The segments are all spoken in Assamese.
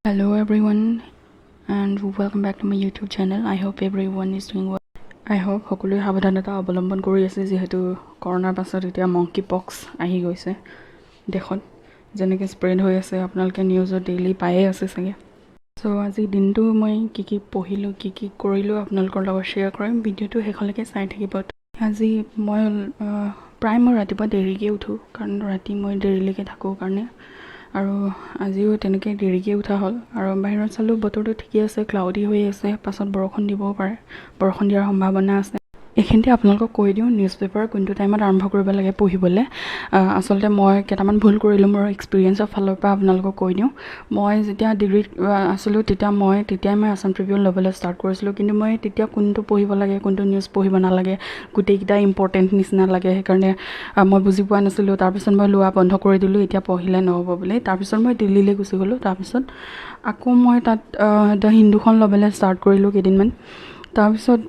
Hello everyone and welcome back to my YouTube channel. I hope everyone is doing well. I hope সকলোৱে সাৱধানতা অৱলম্বন কৰি আছে যেহেতু কৰোনাৰ পাছত এতিয়া মংকি পক্স আহি গৈছে দেখত যেনেকৈ স্প্ৰেড হৈ আছে আপোনালোকে নিউজত ডেইলি পায়ে আছে চাগে সো আজি দিনটো মই কি পঢ়িলোঁ কি কৰিলোঁ আপোনালোকৰ লগত শ্বেয়াৰ কৰিম ভিডিঅ'টো শেষলৈকে চাই থাকিব আজি মই প্ৰায় মই ৰাতিপুৱা দেৰিকৈ উঠোঁ কাৰণ ৰাতি মই দেৰিলৈকে থাকোঁ কাৰণে আৰু আজিও তেনেকৈ দেৰিকৈ উঠা হ'ল আৰু বাহিৰত চালোঁ বতৰটো ঠিকেই আছে ক্লাউডি হৈ আছে পাছত বৰষুণ দিবও পাৰে বৰষুণ দিয়াৰ সম্ভাৱনা আছে এইখিনিতে আপোনালোকক কৈ দিওঁ নিউজ পেপাৰ কোনটো টাইমত আৰম্ভ কৰিব লাগে পঢ়িবলৈ আচলতে মই কেইটামান ভুল কৰিলোঁ মোৰ এক্সপিৰিয়েঞ্চৰ ফালৰ পৰা আপোনালোকক কৈ দিওঁ মই যেতিয়া ডিগ্ৰীত আছিলোঁ তেতিয়াই মই আছাম ট্ৰিবিউন ল'বলৈ ষ্টাৰ্ট কৰিছিলোঁ কিন্তু মই তেতিয়া কোনটো পঢ়িব লাগে কোনটো নিউজ পঢ়িব নালাগে গোটেইকেইটা ইম্পৰ্টেণ্ট নিচিনা লাগে সেইকাৰণে মই বুজি পোৱা নাছিলোঁ তাৰপিছত মই লোৱা বন্ধ কৰি দিলোঁ এতিয়া পঢ়িলে নহ'ব বুলি তাৰপিছত মই দিল্লীলৈ গুচি গ'লোঁ তাৰপিছত আকৌ মই তাত দ্য হিন্দুখন ল'বলৈ ষ্টাৰ্ট কৰিলোঁ কেইদিনমান তাৰপিছত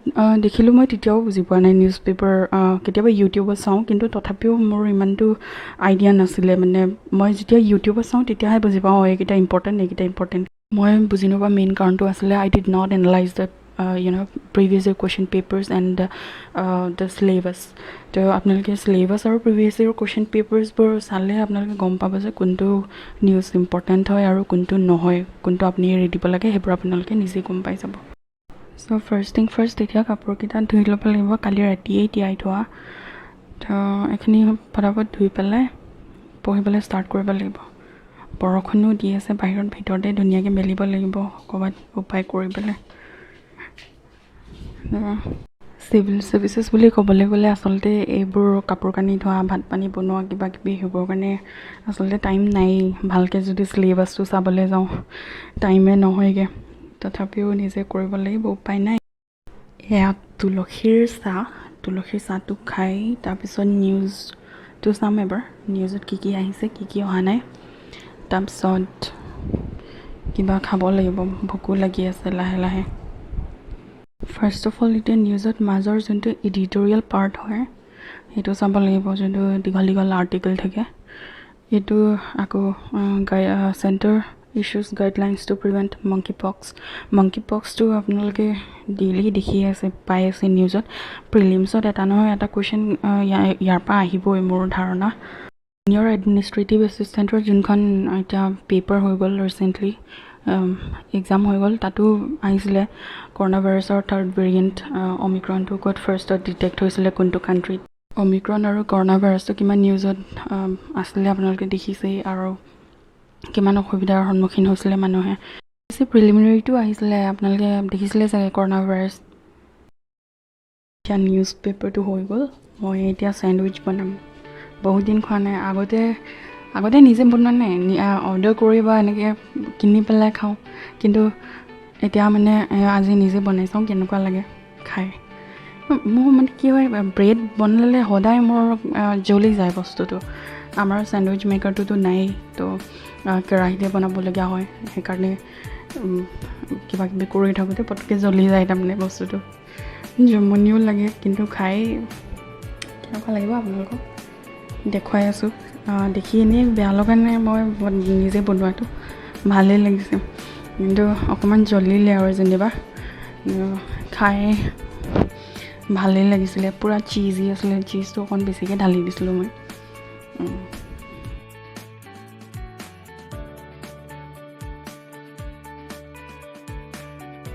দেখিলোঁ মই তেতিয়াও বুজি পোৱা নাই নিউজ পেপাৰ কেতিয়াবা ইউটিউবত চাওঁ কিন্তু তথাপিও মোৰ ইমানটো আইডিয়া নাছিলে মানে মই যেতিয়া ইউটিউবত চাওঁ তেতিয়াহে বুজি পাওঁ এইকেইটা ইম্পৰ্টেণ্ট মই বুজি নোপোৱা মেইন কাৰণটো আছিলে I did not analyse the previous year question papers and the syllabus তো আপোনালোকে চিলেবাছ আৰু প্ৰিভিয়াছ ইয়েৰ কুৱেশ্যন পেপাৰ্ছবোৰ চালে আপোনালোকে গম পাব যে কোনটো নিউজ ইম্পৰ্টেণ্ট হয় আৰু কোনটো নহয় কোনটো আপুনি এৰি দিব লাগে সেইবোৰ আপোনালোকে নিজেই গম পাই যাব চ' ফাৰ্ষ্ট থিং ফাৰ্ষ্ট এতিয়া কাপোৰকেইটা ধুই ল'ব লাগিব কালি ৰাতিয়েই তিয়াই থোৱা তো এইখিনি ফটাফট ধুই পেলাই পঢ়িবলৈ ষ্টাৰ্ট কৰিব লাগিব বৰষুণো দি আছে বাহিৰত ভিতৰতে ধুনীয়াকৈ মেলিব লাগিব ক'ৰবাত উপায় কৰি পেলাই চিভিল চাৰ্ভিচেছ বুলি ক'বলৈ গ'লে আচলতে এইবোৰ কাপোৰ কানি ধোৱা ভাত পানী বনোৱা কিবা কিবি সেইবোৰৰ কাৰণে আচলতে টাইম নাই ভালকৈ যদি চিলেবাছটো চাবলৈ যাওঁ টাইমে নহয়গৈ তথাপিও নিজে কৰিব লাগিব উপায় নাই এয়া তুলসীৰ চাহটো খাই তাৰপিছত নিউজটো চাম এবাৰ নিউজত কি আহিছে কি অহা নাই তাৰপিছত কিবা খাব লাগিব ভোকো লাগি আছে লাহে লাহে ফাৰ্ষ্ট অফ অল এতিয়া নিউজত মাজৰ যোনটো এডিটৰিয়েল পাৰ্ট হয় সেইটো চাব লাগিব যোনটো দীঘল আৰ্টিকেল থাকে এইটো আকৌ centre issues guidelines to prevent monkey পক্সটো আপোনালোকে ডেইলি দেখিয়ে আছে পাই আছে নিউজত প্ৰিলিমছত এটা নহয় এটা কুৱেশ্যন ইয়াৰ পৰা আহিবই মোৰ ধাৰণা জুনিয়ৰ এডমিনিষ্ট্ৰেটিভ এছিষ্টেণ্টৰ যোনখন এতিয়া পেপাৰ হৈ গ'ল ৰিচেণ্টলি এক্সাম হৈ গ'ল তাতো আহিছিলে কৰোণা ভাইৰাছৰ থাৰ্ড ভেৰিয়েণ্ট অমিক্ৰণটো ক'ত ফাৰ্ষ্টত ডিটেক্ট হৈছিলে কোনটো কাণ্ট্ৰিত অমিক্ৰণ আৰু কৰোণা ভাইৰাছটো কিমান নিউজত আছিলে আপোনালোকে দেখিছেই আৰু কিমান অসুবিধাৰ সন্মুখীন হৈছিলে মানুহে বেছি প্ৰিলিমিনাৰীটো আহিছিলে আপোনালোকে দেখিছিলে চাগে কৰোণা ভাইৰাছ এতিয়া নিউজ পেপাৰটো হৈ গ'ল মই এতিয়া চেণ্ডউইচ বনাম বহুত দিন খোৱা নাই আগতে নিজে বনোৱা নাই অৰ্ডাৰ কৰি বা এনেকৈ কিনি পেলাই খাওঁ কিন্তু এতিয়া মানে আজি নিজে বনাই চাওঁ কেনেকুৱা লাগে খাই মোৰ মানে কি হয় ব্ৰেড বনালে সদায় মোৰ জ্বলি যায় বস্তুটো আমাৰ চেণ্ডউইচ মেকাৰটোতো নাই তো কেৰাহীতে বনাবলগীয়া হয় সেইকাৰণে কিবা কিবি কৰি থাকোঁতে পটককৈ জ্বলি যায় তাৰমানে বস্তুটো জমনিও লাগে কিন্তু খাই কেনেকুৱা লাগিব আপোনালোকক দেখুৱাই আছোঁ দেখি এনেই বেয়া লগা নাই মই নিজে বনোৱাটো ভালেই লাগিছে কিন্তু অকণমান জ্বলিলে আৰু যেনিবা খাই ভালেই লাগিছিলে পূৰা চিজি আছিলে চিজটো অকণ বেছিকৈ ঢালি দিছিলোঁ মই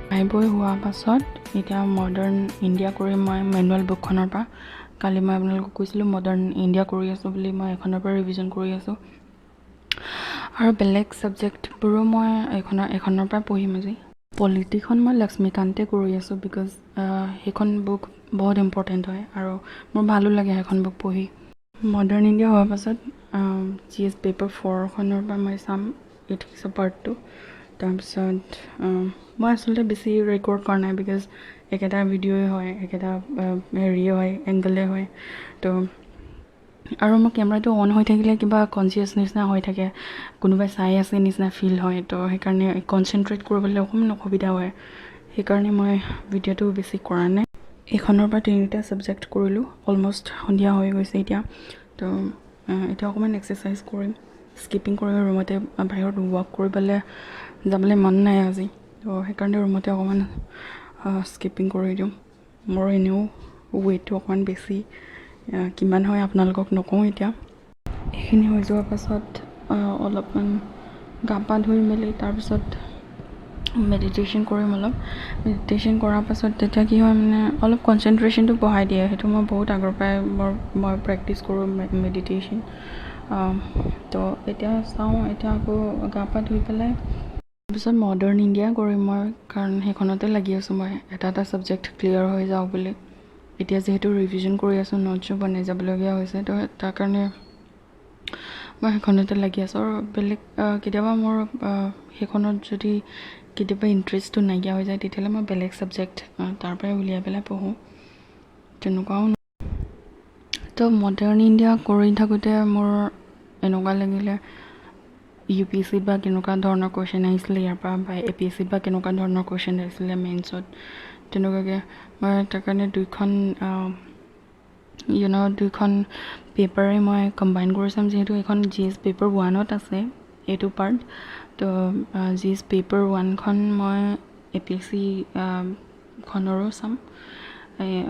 খাই বৈ হোৱাৰ পাছত এতিয়া মডাৰ্ণ ইণ্ডিয়া কৰি মই মেনুৱেল বুকখনৰ পৰা কালি মই আপোনালোকক কৈছিলোঁ মডাৰ্ণ ইণ্ডিয়া কৰি আছোঁ বুলি মই এখনৰ পৰা ৰিভিজন কৰি আছোঁ আৰু বেলেগ ছাবজেক্টবোৰো মই এখনৰ পৰা পঢ়িম আজি পলিটিখন মই লক্ষ্মীকান্তে কৰি আছোঁ বিকজ সেইখন বুক বহুত ইম্পৰ্টেণ্ট হয় আৰু মোৰ ভালো লাগে সেইখন বুক পঢ়ি মডাৰ্ণ ইণ্ডিয়া হোৱাৰ পাছত GS পেপাৰ 4খনৰ পৰা মই চাম ইথিক্সৰ পাৰ্টটো তাৰপিছত মই আচলতে বেছি ৰেকৰ্ড কৰা নাই বিকজ একেটা ভিডিঅ'ই হয় একেটা হেৰিয়ে হয় এংগলে হয় তো আৰু মোৰ কেমেৰাটো অন হৈ থাকিলে কিবা কনচিয়াছ নিচিনা হৈ থাকে কোনোবাই চাই আছে নিচিনা ফিল হয় তো সেইকাৰণে কনচেনট্ৰেট কৰিবলৈ অকণমান অসুবিধা হয় সেইকাৰণে মই ভিডিঅ'টো বেছি কৰা নাই এইখনৰ পৰা 3টা ছাবজেক্ট কৰিলোঁ অলমষ্ট সন্ধিয়া হৈ গৈছে এতিয়া তো এতিয়া অকণমান এক্সাৰচাইজ কৰিম স্কিপিং কৰি ৰুমতে বাহিৰত ৱাক কৰি পেলাই যাবলৈ মন নাই আজি, তো সেইকাৰণে ৰুমতে অকণমান স্কিপিং কৰি দিওঁ। মোৰ এনেও ৱেইটটো অকণমান বেছি, কিমান হয় আপোনালোকক নকওঁ এতিয়া। এইখিনি হৈ যোৱাৰ পাছত অলপমান গা পা ধুই মেলি তাৰপিছত মেডিটেশ্যন কৰিম অলপ। মেডিটেশ্যন কৰাৰ পাছত তেতিয়া কি হয় মানে অলপ কনচেনট্ৰেশ্যনটো বঢ়াই দিয়ে। সেইটো মই বহুত আগৰ পৰাই মই প্ৰেক্টিছ কৰোঁ মেডিটেশ্যন। তো এতিয়া চাওঁ, এতিয়া আকৌ গা পা ধুই পেলাই তাৰপিছত মডাৰ্ণ ইণ্ডিয়া কৰিম মই, কাৰণ সেইখনতে লাগি আছোঁ মই, এটা ছাবজেক্ট ক্লিয়াৰ হৈ যাওঁ বুলি। এতিয়া যিহেতু ৰিভিজন কৰি আছোঁ, নোটছো বনাই যাবলগীয়া হৈছে, তো তাৰ কাৰণে মই সেইখনতে লাগি আছোঁ। আৰু বেলেগ কেতিয়াবা মোৰ সেইখনত যদি কেতিয়াবা ইণ্টাৰেষ্টটো নাইকিয়া হৈ যায়, তেতিয়াহ'লে মই বেলেগ ছাবজেক্ট তাৰ পৰাই উলিয়াই পেলাই পঢ়োঁ, তেনেকুৱাও। তো মডাৰ্ণ ইণ্ডিয়া কৰি থাকোঁতে মোৰ এনেকুৱা লাগিলে UPSC বা কেনেকুৱা ধৰণৰ কুৱেশ্যন আহিছিলে ইয়াৰ পৰা, বা APSC বা কেনেকুৱা ধৰণৰ কুৱেশ্যন আহিছিলে মেইনছত, তেনেকুৱাকৈ মই তাৰ কাৰণে দুইখন পেপাৰে মই কম্বাইন কৰি চাম। যিহেতু এইখন GS পেপাৰ 1ত আছে এইটো পাৰ্ট, তো GS পেপাৰ 1খন মই APSC খনৰো চাম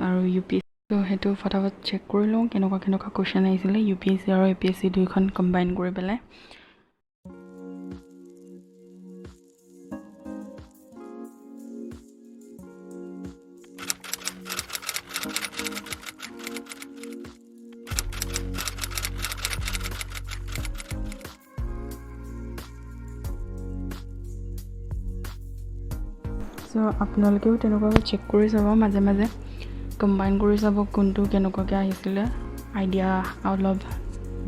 আৰু UPSC। তো সেইটো ফটাফট চেক কৰি লওঁ কেনেকুৱা কুৱেশ্যন আহিছিলে UPSC আৰু APSC দুইখন কম্বাইন কৰি পেলাই। চ' আপোনালোকেও তেনেকুৱাকৈ চেক কৰি চাব, মাজে মাজে কম্বাইন কৰি চাব কোনটো কেনেকুৱাকৈ আহিছিলে, আইডিয়া অলপ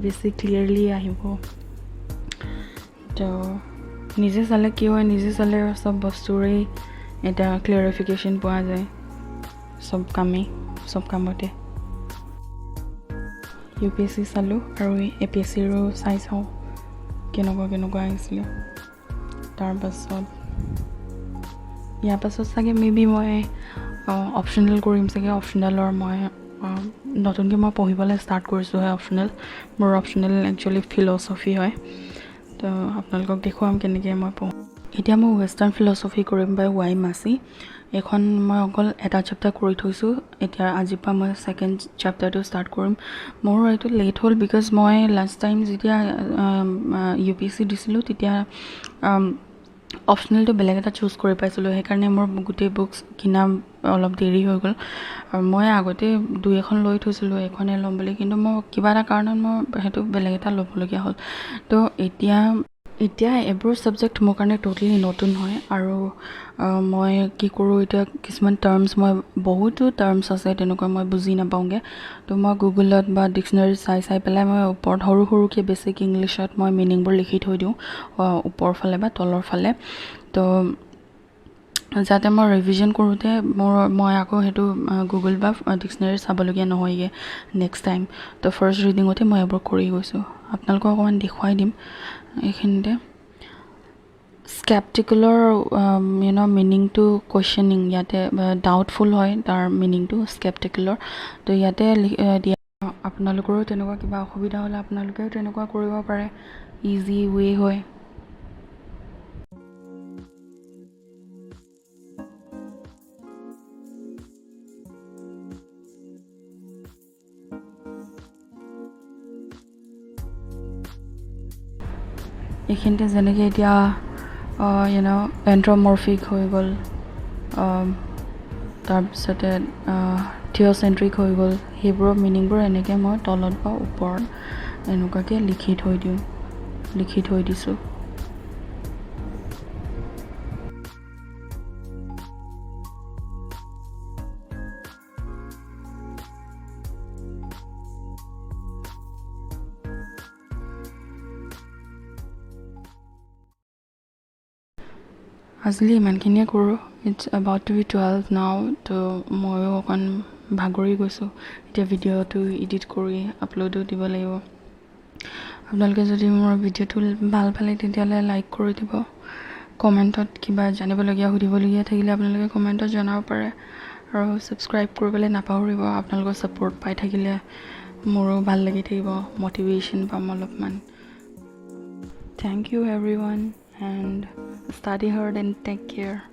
বেছি ক্লিয়াৰলি আহিব। তো নিজে চালে কি হয়, নিজে চালে চব বস্তুৰেই এটা ক্লিয়াৰিফিকেশ্যন পোৱা যায়, চব কামতে। UPSC চালোঁ আৰু APSCৰো চাই চাওঁ কেনেকুৱা আহিছিলে। তাৰপাছত ইয়াৰ পাছত চাগে মেবি মই অপশ্যনেল কৰিম চাগে। অপশ্যনেলৰ মই নতুনকৈ মই পঢ়িবলৈ ষ্টাৰ্ট কৰিছোঁহে অপশ্যনেল। মোৰ অপশ্যনেল একচুৱেলি ফিল'চফি হয়, তো আপোনালোকক দেখুৱাম কেনেকৈ মই পঢ়োঁ। এতিয়া মই ৱেষ্টাৰ্ণ ফিল'চফি কৰিম বাই ৱাই মাচি। এইখন মই অকল এটা চেপ্টাৰ কৰি থৈছোঁ, এতিয়া আজিৰ পৰা মই ছেকেণ্ড চেপ্টাৰটো ষ্টাৰ্ট কৰিম। মোৰ এইটো লেট হ'ল বিকজ মই লাষ্ট টাইম যেতিয়া UPSC দিছিলোঁ তেতিয়া অপশ্যনেলটো বেলেগ এটা চুজ কৰি পাইছিলোঁ, সেইকাৰণে মোৰ গোটেই বুকছ কিনা অলপ দেৰি হৈ গ'ল। আৰু মই আগতে 2-এখন লৈ থৈছিলোঁ, এইখনেই ল'ম বুলি, কিন্তু মই কিবা এটা কাৰণত মই সেইটো বেলেগ এটা ল'বলগীয়া হ'ল। তো এতিয়া এইবোৰ ছাবজেক্ট মোৰ কাৰণে ট'টেলি নতুন হয়, আৰু মই কি কৰোঁ এতিয়া কিছুমান টাৰ্মছ, বহুতো টাৰ্মছ আছে তেনেকুৱা মই বুজি নাপাওঁগৈ, তো মই গুগলত বা ডিক্সনেৰীত চাই পেলাই মই ওপৰত সৰুকৈ বেছিক ইংলিছত মই মিনিংবোৰ লিখি থৈ দিওঁ ওপৰ ফালে বা তলৰ ফালে, তো যাতে মই ৰিভিজন কৰোঁতে মই আকৌ সেইটো গুগল বা ডিক্সনেৰী চাবলগীয়া নহয়গৈ নেক্সট টাইম। তো ফাৰ্ষ্ট ৰিডিঙতে মই এইবোৰ কৰি গৈছোঁ। আপোনালোকক অকণমান দেখুৱাই দিম এইখিনিতে। স্কেপটিকেলৰ মিনিংটো কুৱেশ্যনিং, ইয়াতে ডাউটফুল হয় তাৰ মিনিংটো স্কেপটিকেলৰ। তো ইয়াতে দিয়া, আপোনালোকৰো তেনেকুৱা কিবা অসুবিধা হ'লে আপোনালোকেও তেনেকুৱা কৰিব পাৰে, ইজি ৱে হয়। এইখিনিতে যেনেকৈ এতিয়া এন্থ্ৰমৰ্ফিক হৈ গ'ল, তাৰপিছতে থিঅ'চেন্ট্ৰিক হৈ গ'ল, সেইবোৰৰ মিনিংবোৰ এনেকৈ মই তলত বা ওপৰত এনেকুৱাকৈ লিখি থৈ দিছোঁ। আজিলৈ ইমানখিনিয়ে কৰোঁ। ইটছ এবাউট টু বি 12 নাও, তো ময়ো অকণ ভাগৰি গৈছোঁ। এতিয়া ভিডিঅ'টো এডিট কৰি আপলোডো দিব লাগিব। আপোনালোকে যদি মোৰ ভিডিঅ'টো ভাল পালে তেতিয়াহ'লে লাইক কৰি দিব। কমেণ্টত কিবা জানিবলগীয়া সুধিবলগীয়া থাকিলে আপোনালোকে কমেণ্টত জনাব পাৰে, আৰু ছাবস্ক্ৰাইব কৰিবলৈ নাপাহৰিব। আপোনালোকৰ ছাপোৰ্ট পাই থাকিলে মোৰো ভাল লাগি থাকিব, মটিভেশ্যন পাম অলপমান। Thank you everyone, and study hard and take care.